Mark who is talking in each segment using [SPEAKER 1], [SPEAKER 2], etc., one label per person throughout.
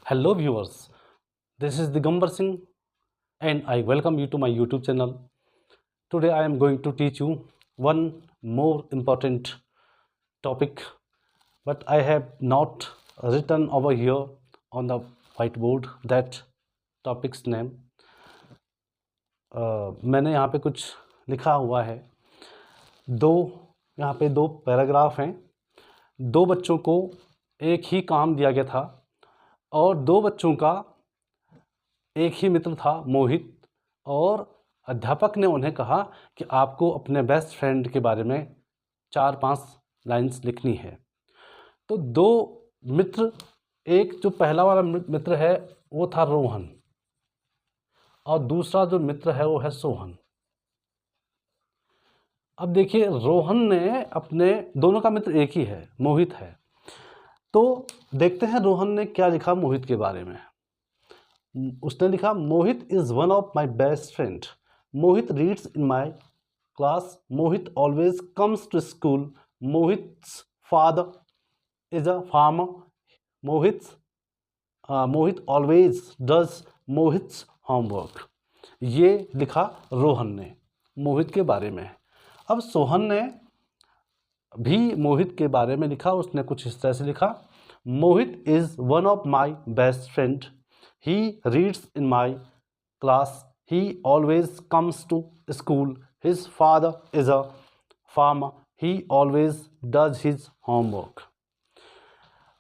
[SPEAKER 1] Hello viewers, this is Digambar Singh and I welcome you to my YouTube channel. Today I am going to teach you one more important topic, but I have not written over here on the whiteboard that topic's name. मैंने यहाँ पे कुछ लिखा हुआ है। यहाँ पे दो पैराग्राफ हैं। दो बच्चों को एक ही काम दिया गया था और दो बच्चों का एक ही मित्र था मोहित, और अध्यापक ने उन्हें कहा कि आपको अपने बेस्ट फ्रेंड के बारे में 4-5 लाइन्स लिखनी है। तो दो मित्र, एक जो पहला वाला मित्र है वो था रोहन और दूसरा जो मित्र है वो है सोहन। अब देखिए, रोहन ने अपने, दोनों का मित्र एक ही है, मोहित है। तो देखते हैं रोहन ने क्या लिखा मोहित के बारे में। उसने लिखा, Mohit is one of my best friend, Mohit reads in my class, Mohit always comes to school, Mohit's father is a farmer, Mohit always does Mohit's homework. ये लिखा रोहन ने मोहित के बारे में। अब सोहन ने भी मोहित के बारे में लिखा। उसने कुछ इस तरह से लिखा, Mohit is one of my best friend, he reads in my class, he always comes to school, his father is a farmer, he always does his homework।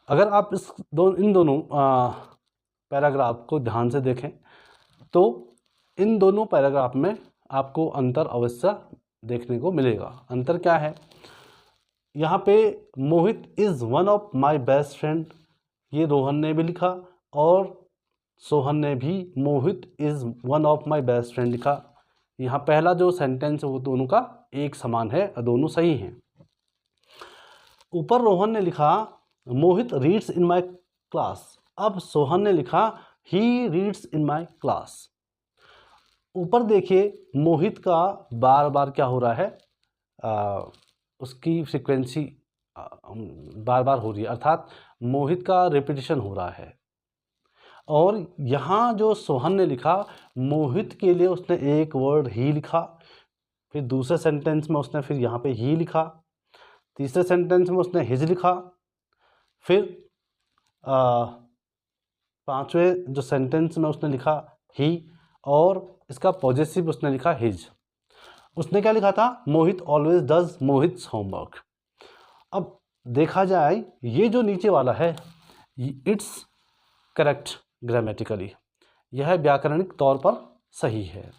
[SPEAKER 1] अगर आप इन दोनों पैराग्राफ को ध्यान से देखें तो इन दोनों पैराग्राफ में आपको अंतर अवश्य देखने को मिलेगा। अंतर क्या है? यहाँ पे Mohit is one of my best friend, ये रोहन ने भी लिखा और सोहन ने भी Mohit is one of my best friend लिखा। यहाँ पहला जो सेंटेंस है वो दोनों का एक समान है और दोनों सही हैं। ऊपर रोहन ने लिखा, मोहित रीड्स इन माई क्लास। अब सोहन ने लिखा, he reads in my class. ऊपर देखिए, मोहित का बार बार क्या हो रहा है, उसकी फ्रीक्वेंसी बार बार हो रही है, अर्थात मोहित का रिपीटिशन हो रहा है। और यहाँ जो सोहन ने लिखा, मोहित के लिए उसने एक वर्ड ही लिखा, फिर दूसरे सेंटेंस में उसने फिर यहाँ पे ही लिखा, तीसरे सेंटेंस में उसने हिज लिखा, फिर पांचवें जो सेंटेंस में उसने लिखा ही, और इसका पॉजेसिव उसने लिखा हिज। उसने क्या लिखा था? मोहित ऑलवेज डज मोहित्स होमवर्क। अब देखा जाए, ये जो नीचे वाला है इट्स करेक्ट ग्रामेटिकली, यह व्याकरणिक तौर पर सही है।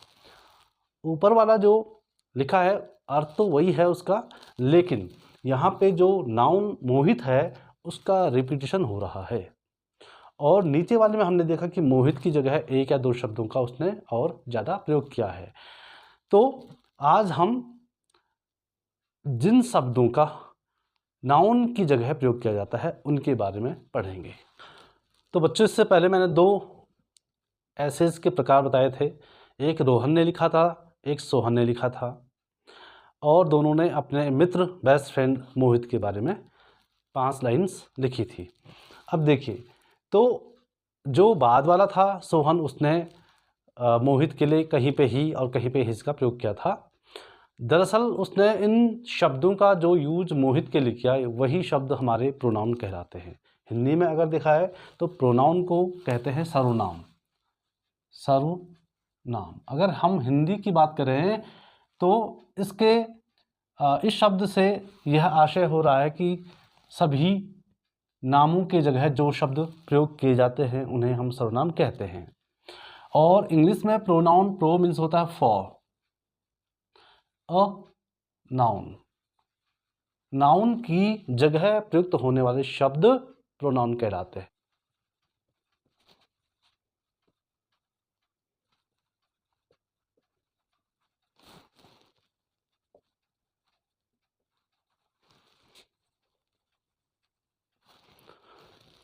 [SPEAKER 1] ऊपर वाला जो लिखा है अर्थ तो वही है उसका, लेकिन यहाँ पे जो नाउन मोहित है उसका रिपीटिशन हो रहा है। और नीचे वाले में हमने देखा कि मोहित की जगह एक या दो शब्दों का उसने और ज़्यादा प्रयोग किया है। तो आज हम जिन शब्दों का नाउन की जगह प्रयोग किया जाता है उनके बारे में पढ़ेंगे। तो बच्चों, इससे पहले मैंने दो एसेज के प्रकार बताए थे। एक रोहन ने लिखा था, एक सोहन ने लिखा था, और दोनों ने अपने मित्र बेस्ट फ्रेंड मोहित के बारे में 5 लाइन्स लिखी थी। अब देखिए, तो जो बाद वाला था सोहन, उसने मोहित के लिए कहीं पे ही और कहीं पे हिज का प्रयोग किया था। दरअसल उसने इन शब्दों का जो यूज मोहित के लिए किया, वही शब्द हमारे प्रोनाउन कहलाते हैं। हिंदी में अगर देखा है तो प्रोनाउन को कहते हैं सर्वनाम। सर्वनाम, अगर हम हिंदी की बात करें तो इस शब्द से यह आशय हो रहा है कि सभी नामों के जगह जो शब्द प्रयोग किए जाते हैं उन्हें हम सर्वनाम कहते हैं। और इंग्लिश में प्रोनाउन, प्रो मीन्स होता है फॉर, अ नाउन। नाउन की जगह प्रयुक्त होने वाले शब्द प्रोनाउन कहलाते हैं।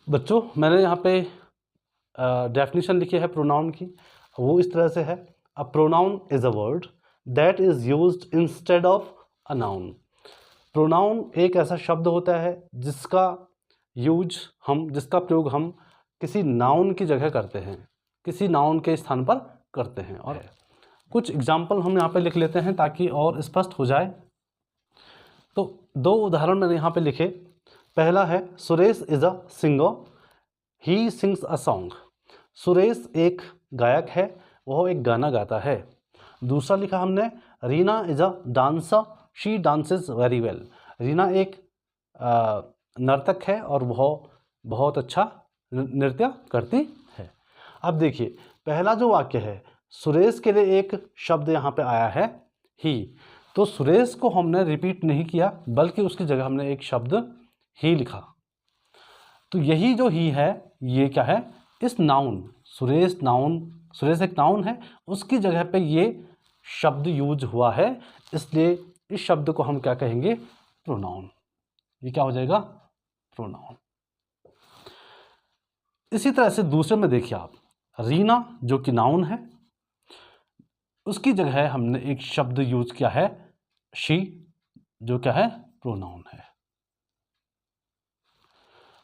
[SPEAKER 1] बच्चों, मैंने यहाँ पे डेफिनेशन लिखी है प्रोनाउन की, वो इस तरह से है, अ pronoun is a word that is used instead of a noun. Pronoun एक ऐसा शब्द होता है जिसका प्रयोग हम किसी नाउन की जगह करते हैं, किसी नाउन के स्थान पर करते हैं। और कुछ एग्जाम्पल हम यहाँ पे लिख लेते हैं ताकि और स्पष्ट हो जाए। तो 2 उदाहरण मैंने यहाँ पे लिखे। पहला है Suresh is a singer, he sings a song. Suresh एक गायक है, वह एक गाना गाता है। दूसरा लिखा हमने Reena is a dancer, she dances very well. Reena एक नर्तक है और वह बहुत अच्छा नृत्य करती है। अब देखिए पहला जो वाक्य है, सुरेश के लिए एक शब्द यहाँ पे आया है ही। तो सुरेश को हमने रिपीट नहीं किया बल्कि उसकी जगह हमने एक शब्द ही लिखा। तो यही जो ही है ये क्या है, इस नाउन सुरेश एक नाउन है, उसकी जगह पे ये शब्द यूज हुआ है, इसलिए इस शब्द को हम क्या कहेंगे, प्रोनाउन। ये क्या हो जाएगा, प्रोनाउन। इसी तरह से दूसरे में देखिए आप, रीना जो कि नाउन है, उसकी जगह हमने एक शब्द यूज किया है शी, जो क्या है, प्रोनाउन है।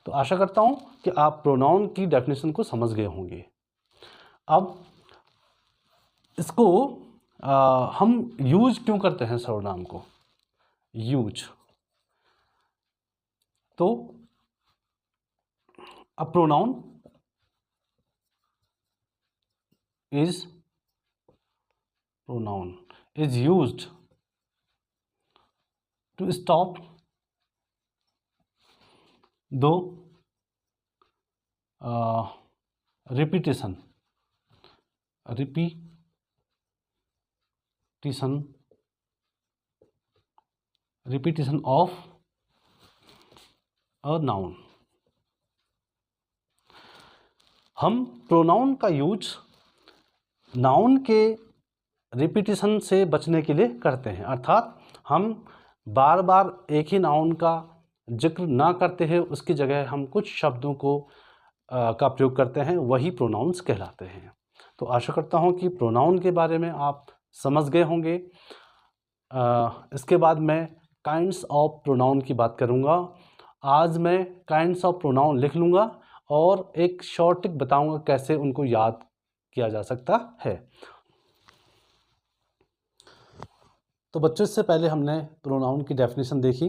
[SPEAKER 1] तो आशा करता हूं कि आप प्रोनाउन की डेफिनेशन को समझ गए होंगे। अब इसको हम यूज क्यों करते हैं सर्वनाम को, यूज। तो a pronoun is used to stop the repetition of a noun। हम प्रोनाउन का यूज नाउन के रिपीटिशन से बचने के लिए करते हैं, अर्थात हम बार बार एक ही नाउन का जिक्र ना करते हैं, उसकी जगह हम कुछ शब्दों को का प्रयोग करते हैं, वही प्रोनाउंस कहलाते हैं। तो आशा करता हूं कि प्रोनाउन के बारे में आप समझ गए होंगे। इसके बाद मैं काइंड्स ऑफ प्रोनाउन की बात करूंगा। आज मैं काइंड्स ऑफ प्रोनाउन लिख लूँगा और एक शॉर्ट ट्रिक बताऊंगा कैसे उनको याद किया जा सकता है। तो बच्चों, इससे पहले हमने प्रोनाउन की डेफिनेशन देखी।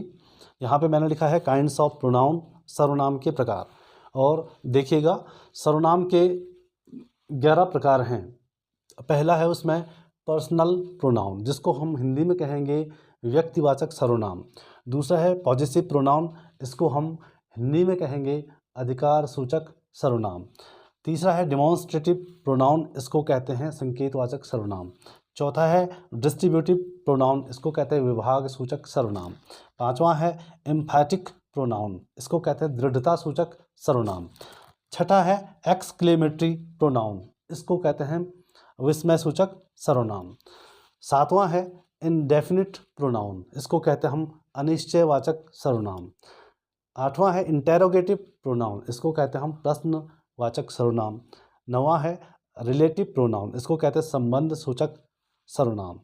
[SPEAKER 1] यहाँ पे मैंने लिखा है काइंड्स ऑफ प्रोनाउन, सर्वनाम के प्रकार। और देखिएगा सर्वनाम के 11 प्रकार हैं। पहला है उसमें पर्सनल प्रोनाउन, जिसको हम हिंदी में कहेंगे व्यक्तिवाचक सर्वनाम। दूसरा है पॉजेसिव प्रोनाउन, इसको हम हिंदी में कहेंगे अधिकार सूचक सर्वनाम। तीसरा है डिमॉन्स्ट्रेटिव प्रोनाउन, इसको कहते हैं संकेतवाचक सर्वनाम। चौथा है डिस्ट्रीब्यूटिव प्रोनाउन, इसको कहते हैं विभाग सूचक सर्वनाम। पांचवा है एम्फैटिक प्रोनाउन, इसको कहते हैं दृढ़ता सूचक सर्वनाम। छठा है एक्सक्लेमेटरी प्रोनाउन, इसको कहते हैं विस्मय सूचक सर्वनाम। सातवां है इंडेफिनिट प्रोनाउन, इसको कहते हैं हम अनिश्चयवाचक सर्वनाम। आठवां है इंटेरोगेटिव प्रोनाउन, इसको कहते हैं हम प्रश्नवाचक सर्वनाम। नौवां है रिलेटिव प्रोनाउन, इसको कहते हैं संबंध सूचक सर्वनाम।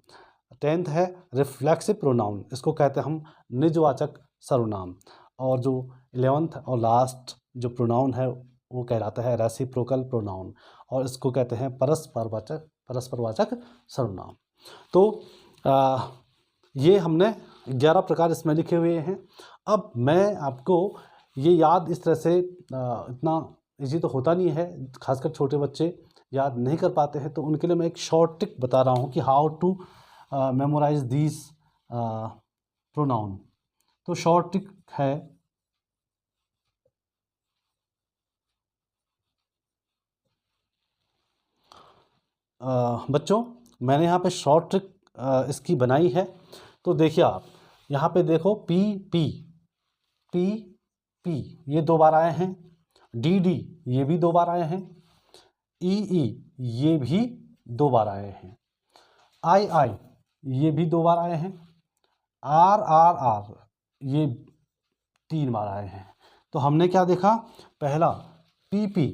[SPEAKER 1] 10th है रिफ्लेक्सिव प्रोनाउन, इसको कहते हैं हम निजवाचक सर्वनाम। और जो 11th और लास्ट जो प्रोनाउन है वो कहलाता है रेसिप्रोकल प्रोनाउन, और इसको कहते हैं परस्परवाचक सर्वनाम। तो ये हमने 11 प्रकार इसमें लिखे हुए हैं। अब मैं आपको ये याद इस तरह से इतना ईजी तो होता नहीं है, खासकर छोटे बच्चे याद नहीं कर पाते हैं, तो उनके लिए मैं एक शॉर्ट ट्रिक बता रहा हूँ कि how to memorize these pronoun. तो शॉर्ट ट्रिक है, बच्चों मैंने यहाँ पे शॉर्ट ट्रिक इसकी बनाई है। तो देखिए आप यहाँ पे देखो पी पी पी पी ये 2 बार आए हैं, डी डी ये भी 2 बार आए हैं, ई ई ये भी 2 बार आए हैं, आई आई ये भी 2 बार आए हैं, आर आर आर ये 3 बार आए हैं। तो हमने क्या देखा, पहला पी पी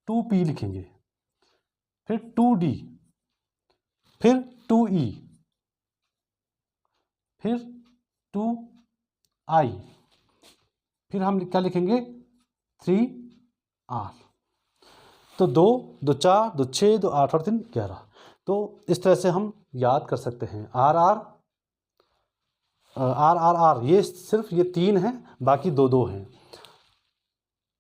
[SPEAKER 1] 2P लिखेंगे, फिर 2D, फिर 2E, फिर 2I, फिर हम क्या लिखेंगे 3R। तो 2, 2 4, 2 6, 2 8 और 3 11। तो इस तरह से हम याद कर सकते हैं। R R R R R, ये सिर्फ ये 3 हैं, बाकी 2 2 हैं।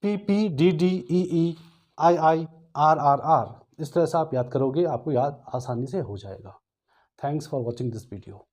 [SPEAKER 1] P P D D E E I I R R R, इस तरह से आप याद करोगे, आपको याद आसानी से हो जाएगा। Thanks for watching this video.